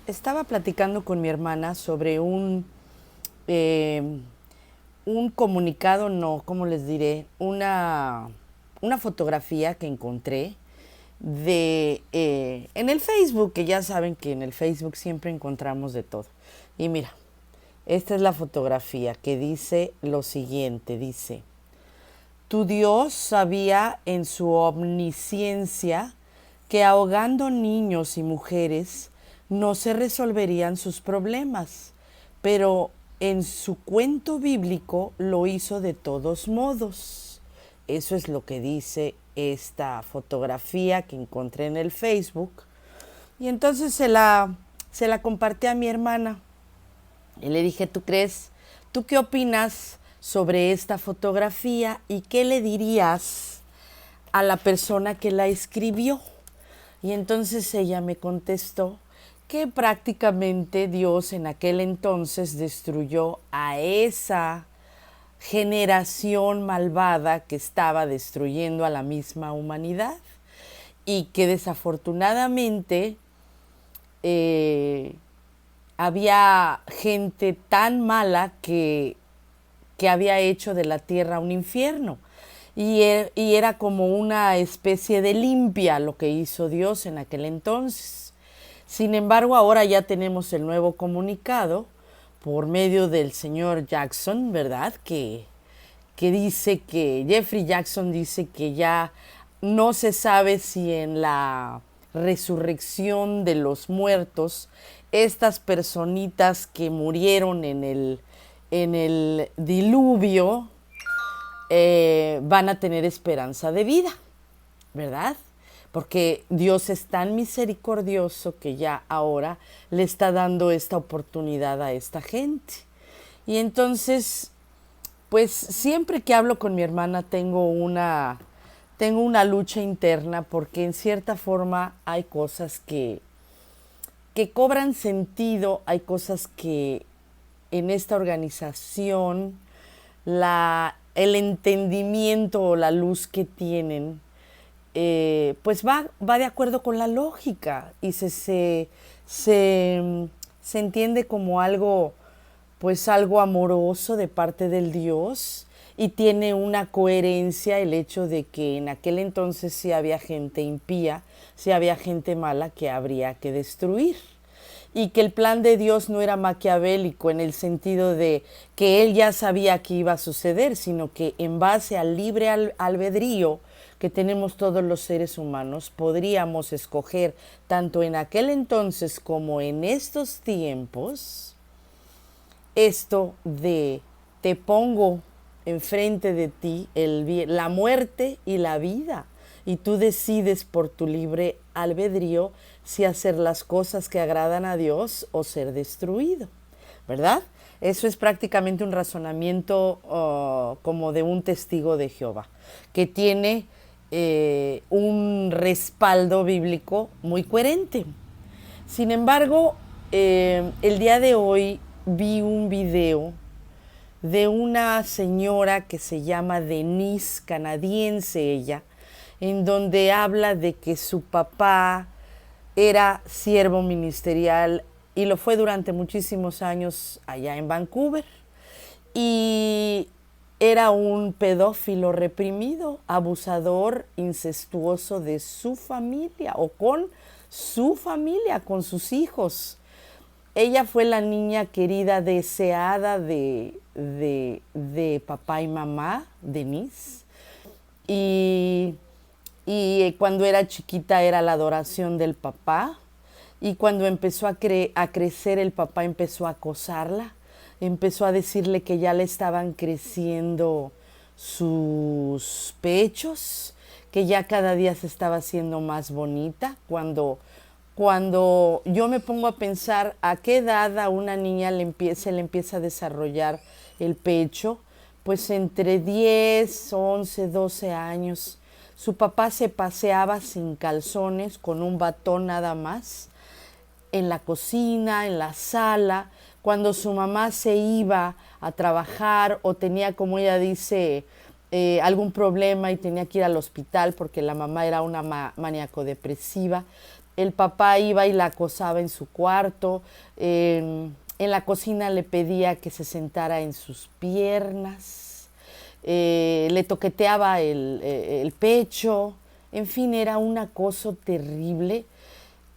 Estaba platicando con mi hermana sobre un comunicado, no, ¿cómo les diré? Una fotografía que encontré en el Facebook, que ya saben que en el Facebook siempre encontramos de todo. Y mira, esta es la fotografía que dice lo siguiente, dice: tu Dios sabía en su omnisciencia que ahogando niños y mujeres no se resolverían sus problemas, pero en su cuento bíblico lo hizo de todos modos. Eso es lo que dice esta fotografía que encontré en el Facebook. Y entonces se la compartí a mi hermana. Y le dije, ¿tú crees? ¿Tú qué opinas sobre esta fotografía y qué le dirías a la persona que la escribió? Y entonces ella me contestó que prácticamente Dios en aquel entonces destruyó a esa generación malvada que estaba destruyendo a la misma humanidad y que desafortunadamente eh, había gente tan mala que había hecho de la tierra un infierno. Y era como una especie de limpia lo que hizo Dios en aquel entonces. Sin embargo, ahora ya tenemos el nuevo comunicado por medio del señor Jackson, ¿verdad? Que dice que Jeffrey Jackson dice que ya no se sabe si en la resurrección de los muertos estas personitas que murieron en el diluvio van a tener esperanza de vida, ¿verdad? Porque Dios es tan misericordioso que ya ahora le está dando esta oportunidad a esta gente. Y entonces, pues siempre que hablo con mi hermana tengo una lucha interna porque en cierta forma hay cosas que cobran sentido, hay cosas que en esta organización el entendimiento o la luz que tienen pues va de acuerdo con la lógica y se entiende como algo, pues algo amoroso de parte del Dios y tiene una coherencia el hecho de que en aquel entonces sí había gente impía, sí había gente mala que habría que destruir y que el plan de Dios no era maquiavélico en el sentido de que él ya sabía que iba a suceder, sino que en base al libre albedrío que tenemos todos los seres humanos, podríamos escoger tanto en aquel entonces como en estos tiempos esto de te pongo enfrente de ti la muerte y la vida y tú decides por tu libre albedrío si hacer las cosas que agradan a Dios o ser destruido, ¿verdad? Eso es prácticamente un razonamiento como de un testigo de Jehová, que tiene un respaldo bíblico muy coherente. Sin embargo, el día de hoy vi un video de una señora que se llama Denise, canadiense ella, en donde habla de que su papá era siervo ministerial y lo fue durante muchísimos años allá en Vancouver. Y era un pedófilo reprimido, abusador, incestuoso de su familia o con su familia, con sus hijos. Ella fue la niña querida, deseada de papá y mamá, Denise. Y, y cuando era chiquita era la adoración del papá. Y cuando empezó a crecer, el papá empezó a acosarla. Empezó a decirle que ya le estaban creciendo sus pechos, que ya cada día se estaba haciendo más bonita. Cuando yo me pongo a pensar a qué edad a una niña se le empieza a desarrollar el pecho, pues entre 10, 11, 12 años. Su papá se paseaba sin calzones, con un batón nada más, en la cocina, en la sala, cuando su mamá se iba a trabajar o tenía, como ella dice, algún problema y tenía que ir al hospital porque la mamá era una maníaco depresiva. el papá iba y la acosaba en su cuarto, en la cocina le pedía que se sentara en sus piernas, le toqueteaba el pecho, en fin, era un acoso terrible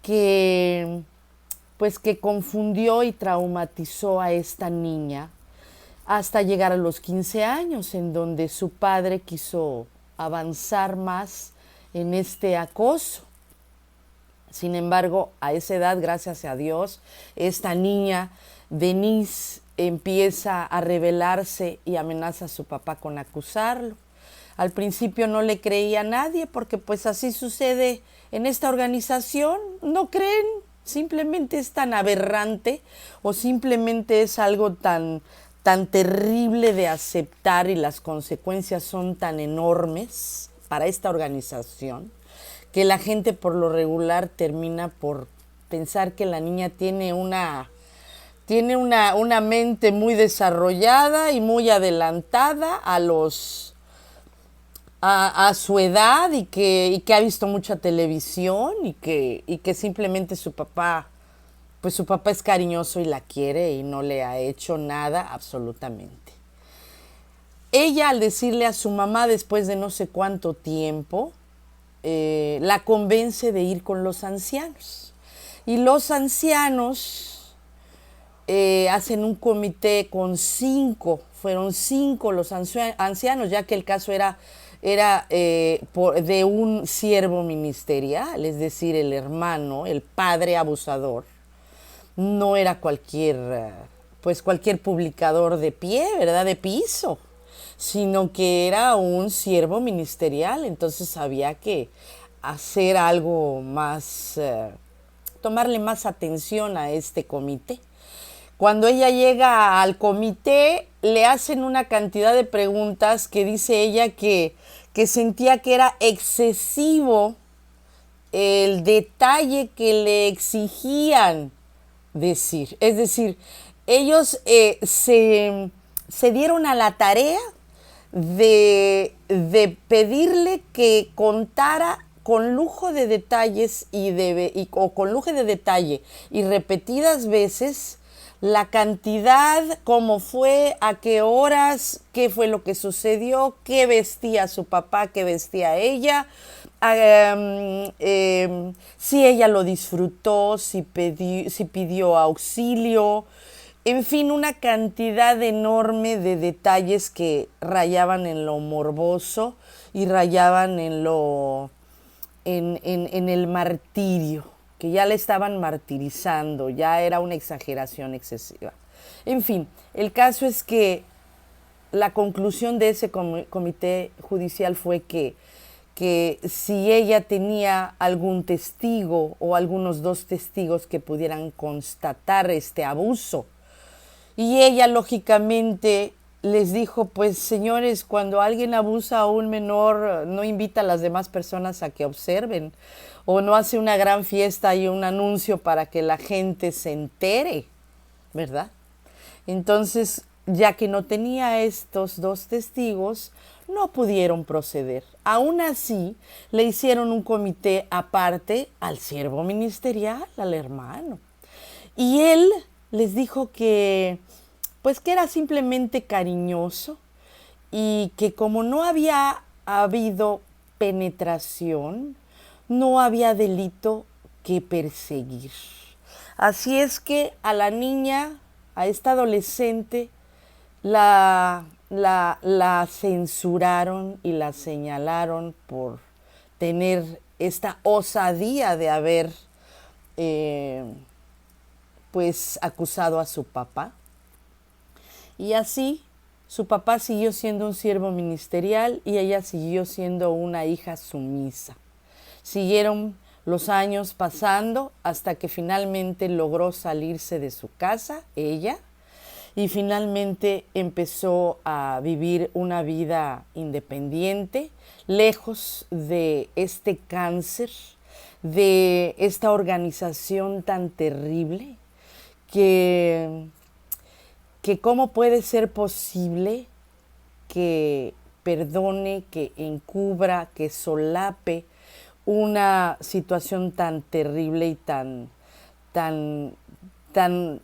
que pues que confundió y traumatizó a esta niña hasta llegar a los 15 años, en donde su padre quiso avanzar más en este acoso. Sin embargo, a esa edad, gracias a Dios, esta niña, Denise, empieza a rebelarse y amenaza a su papá con acusarlo. Al principio no le creía a nadie porque pues así sucede en esta organización, no creen, simplemente es tan aberrante o simplemente es algo tan terrible de aceptar y las consecuencias son tan enormes para esta organización que la gente por lo regular termina por pensar que la niña tiene una mente muy desarrollada y muy adelantada a su edad y que ha visto mucha televisión y que simplemente su papá, pues su papá es cariñoso y la quiere y no le ha hecho nada absolutamente. Ella, al decirle a su mamá después de no sé cuánto tiempo, la convence de ir con los ancianos. Y los ancianos hacen un comité con 5, fueron 5 los ancianos, ya que el caso era de un siervo ministerial, es decir, el hermano, el padre abusador, no era cualquier publicador de pie, ¿verdad? De piso, sino que era un siervo ministerial, entonces había que hacer algo más, tomarle más atención a este comité. Cuando ella llega al comité, le hacen una cantidad de preguntas que dice ella que sentía que era excesivo el detalle que le exigían decir. Es decir, ellos se dieron a la tarea de pedirle que contara con lujo de detalles o con lujo de detalle y repetidas veces la cantidad, cómo fue, a qué horas, qué fue lo que sucedió, qué vestía su papá, qué vestía ella, si ella lo disfrutó, si pidió auxilio, en fin, una cantidad enorme de detalles que rayaban en lo morboso y rayaban en el martirio, que ya le estaban martirizando, ya era una exageración excesiva. En fin, el caso es que la conclusión de ese comité judicial fue que si ella tenía algún testigo o algunos 2 testigos que pudieran constatar este abuso, y ella lógicamente les dijo, pues señores, cuando alguien abusa a un menor, no invita a las demás personas a que observen, o no hace una gran fiesta y un anuncio para que la gente se entere, ¿verdad? Entonces, ya que no tenía estos 2 testigos, no pudieron proceder. Aún así, le hicieron un comité aparte al siervo ministerial, al hermano. Y él les dijo que, pues que era simplemente cariñoso y que como no había habido penetración, no había delito que perseguir. Así es que a la niña, a esta adolescente, la censuraron y la señalaron por tener esta osadía de haber pues acusado a su papá. Y así su papá siguió siendo un siervo ministerial y ella siguió siendo una hija sumisa. Siguieron los años pasando hasta que finalmente logró salirse de su casa, ella, y finalmente empezó a vivir una vida independiente, lejos de este cáncer, de esta organización tan terrible, que cómo puede ser posible que perdone, que encubra, que solape una situación tan terrible y tan, tan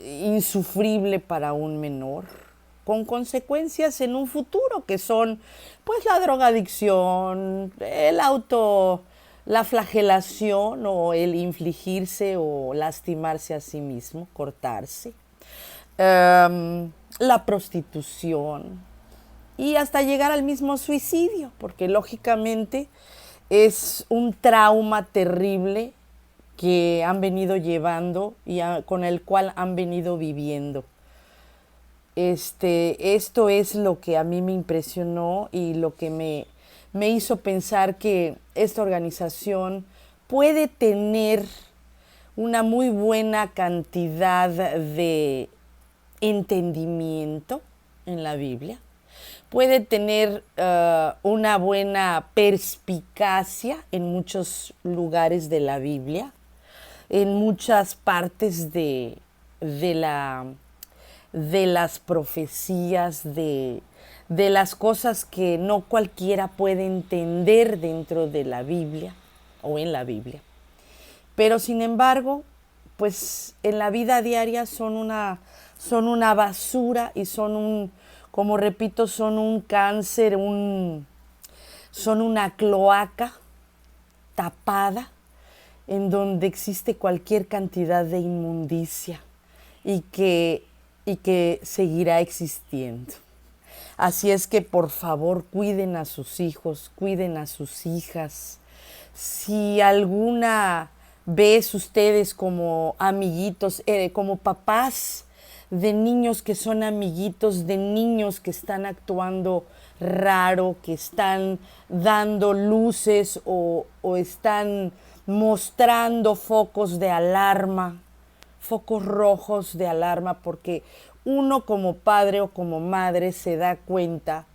insufrible para un menor, con consecuencias en un futuro que son pues la drogadicción, la flagelación o el infligirse o lastimarse a sí mismo, cortarse, la prostitución y hasta llegar al mismo suicidio, porque lógicamente es un trauma terrible que han venido llevando y con el cual han venido viviendo. Esto es lo que a mí me impresionó y lo que me hizo pensar que esta organización puede tener una muy buena cantidad de entendimiento en la Biblia, puede tener una buena perspicacia en muchos lugares de la Biblia, en muchas partes de las profecías, de las cosas que no cualquiera puede entender dentro de la Biblia o en la Biblia. Pero sin embargo, pues en la vida diaria son una basura y como repito, son un cáncer, son una cloaca tapada en donde existe cualquier cantidad de inmundicia y que seguirá existiendo. Así es que por favor cuiden a sus hijos, cuiden a sus hijas. Si alguna vez ustedes como amiguitos, como papás de niños que son amiguitos de niños que están actuando raro, que están dando luces o están mostrando focos de alarma, focos rojos de alarma, porque uno como padre o como madre se da cuenta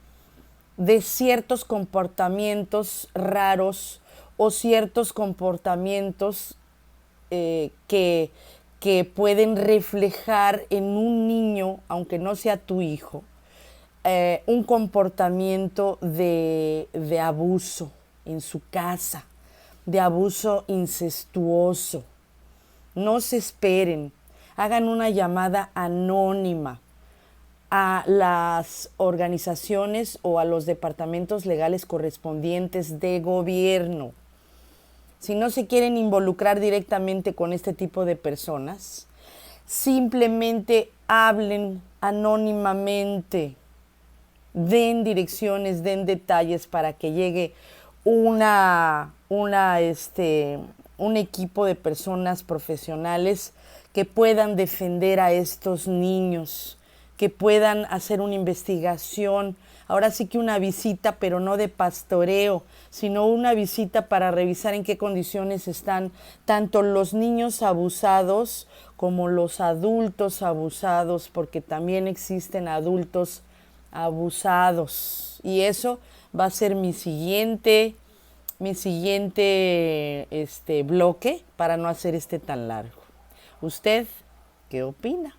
de ciertos comportamientos raros o ciertos comportamientos que pueden reflejar en un niño, aunque no sea tu hijo, un comportamiento de abuso en su casa, de abuso incestuoso. No se esperen, hagan una llamada anónima a las organizaciones o a los departamentos legales correspondientes de gobierno. Si no se quieren involucrar directamente con este tipo de personas, simplemente hablen anónimamente, den direcciones, den detalles para que llegue un equipo de personas profesionales que puedan defender a estos niños, que puedan hacer una investigación, ahora sí que una visita, pero no de pastoreo, sino una visita para revisar en qué condiciones están tanto los niños abusados como los adultos abusados, porque también existen adultos abusados. Y eso va a ser mi siguiente bloque para no hacer tan largo. ¿Usted qué opina?